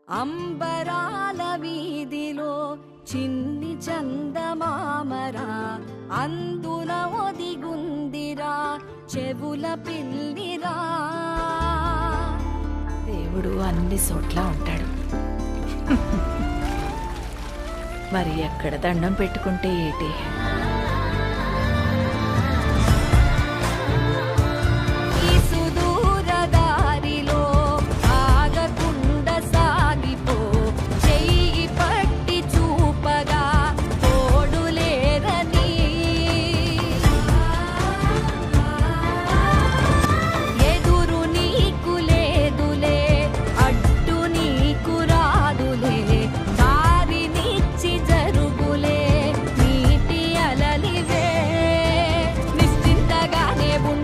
అంబరాల వీధిలో చిన్ని చందమామరా, అందున ఒదిగుందిరా చెవుల పిల్లిరా. దేవుడు అన్ని చోట్ల ఉంటాడు. మరి ఎక్కడ దండం పెట్టుకుంటే ఏటి?